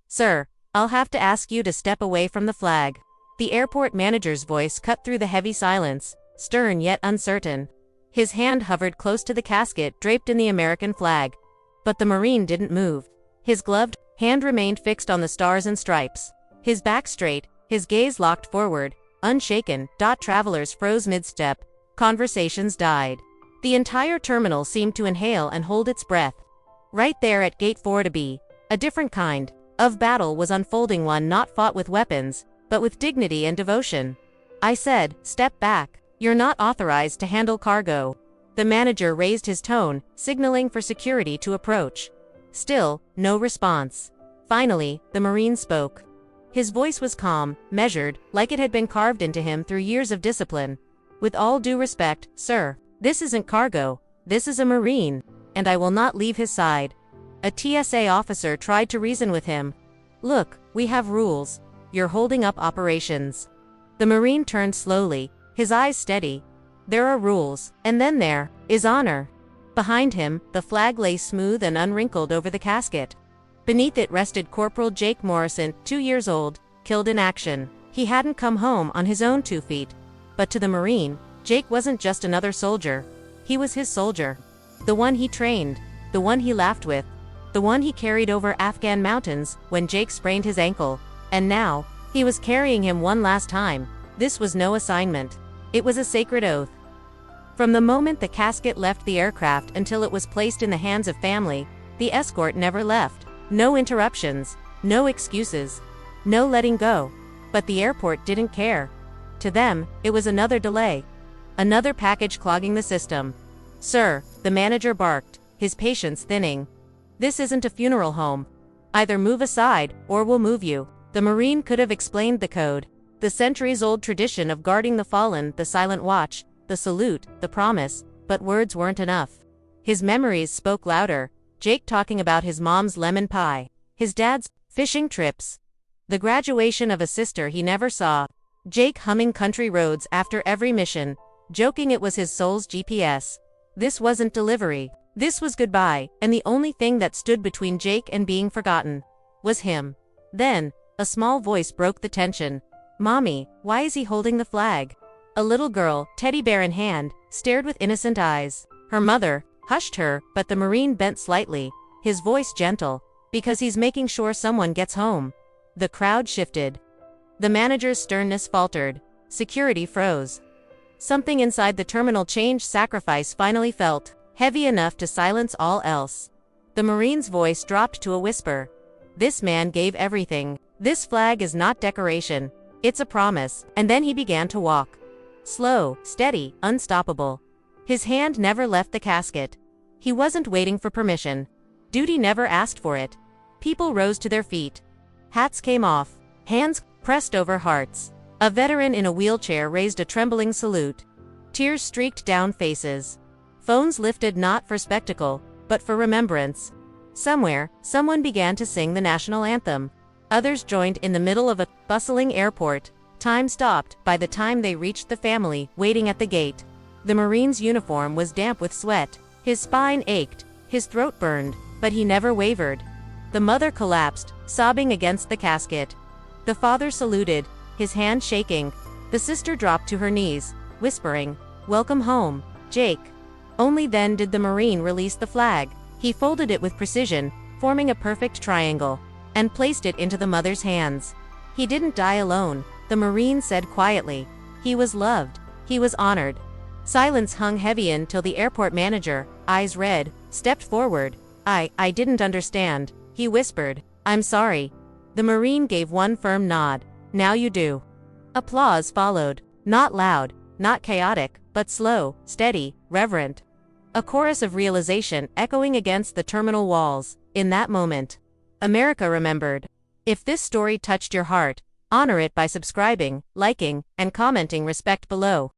"Sir, I'll have to ask you to step away from the flag." The airport manager's voice cut through the heavy silence, stern yet uncertain. His hand hovered close to the casket draped in the American flag. But the Marine didn't move. His gloved hand remained fixed on the stars and stripes. His back straight, his gaze locked forward, unshaken. Travelers froze mid-step. Conversations died. The entire terminal seemed to inhale and hold its breath. Right there at Gate 4B, a different kind of battle was unfolding, one not fought with weapons, but with dignity and devotion. I said, "Step back. You're not authorized to handle cargo." The manager raised his tone, signaling for security to approach. Still, no response. Finally, the Marine spoke. His voice was calm, measured, like it had been carved into him through years of discipline. "With all due respect, sir, this isn't cargo. This is a Marine, and I will not leave his side." A TSA officer tried to reason with him. "Look, we have rules. You're holding up operations." The Marine turned slowly, his eyes steady. "There are rules, and then there is honor." Behind him, the flag lay smooth and unwrinkled over the casket. Beneath it rested Corporal Jake Morrison, 2 years old, killed in action. He hadn't come home on his own 2 feet. But to the Marine, Jake wasn't just another soldier. He was his soldier. The one he trained, the one he laughed with, the one he carried over Afghan mountains when Jake sprained his ankle. And now, he was carrying him one last time. This was no assignment. It was a sacred oath. From the moment the casket left the aircraft until it was placed in the hands of family, the escort never left. No interruptions, no excuses, no letting go. But the airport didn't care. To them, it was another delay. Another package clogging the system. "Sir," the manager barked, his patience thinning. "This isn't a funeral home. Either move aside, or we'll move you." The Marine could have explained the code. The centuries-old tradition of guarding the fallen, the silent watch, the salute, the promise, but words weren't enough. His memories spoke louder. Jake talking about his mom's lemon pie, his dad's fishing trips, the graduation of a sister he never saw, Jake humming country roads after every mission, joking it was his soul's GPS. This wasn't delivery. This was goodbye, and the only thing that stood between Jake and being forgotten was him. Then, a small voice broke the tension. "Mommy, why is he holding the flag?" A little girl, teddy bear in hand, stared with innocent eyes. Her mother hushed her, but the Marine bent slightly, his voice gentle. "Because he's making sure someone gets home." The crowd shifted. The manager's sternness faltered. Security froze. Something inside the terminal changed. Sacrifice finally felt heavy enough to silence all else. The Marine's voice dropped to a whisper. "This man gave everything. This flag is not decoration. It's a promise." And then he began to walk. Slow, steady, unstoppable. His hand never left the casket. He wasn't waiting for permission. Duty never asked for it. People rose to their feet. Hats came off. Hands pressed over hearts. A veteran in a wheelchair raised a trembling salute. Tears streaked down faces. Phones lifted not for spectacle, but for remembrance. Somewhere, someone began to sing the national anthem. Others joined in the middle of a bustling airport. Time stopped by the time they reached the family waiting at the gate. The Marine's uniform was damp with sweat. His spine ached, his throat burned, but he never wavered. The mother collapsed, sobbing against the casket. The father saluted, his hand shaking. The sister dropped to her knees, whispering, "Welcome home, Jake." Only then did the Marine release the flag. He folded it with precision, forming a perfect triangle, and placed it into the mother's hands. "He didn't die alone," the Marine said quietly. "He was loved. He was honored." Silence hung heavy until the airport manager, eyes red, stepped forward. I didn't understand," he whispered. "I'm sorry." The Marine gave one firm nod. "Now you do." Applause followed. Not loud, not chaotic, but slow, steady, reverent. A chorus of realization echoing against the terminal walls. In that moment, America remembered. If this story touched your heart, honor it by subscribing, liking, and commenting. Respect below.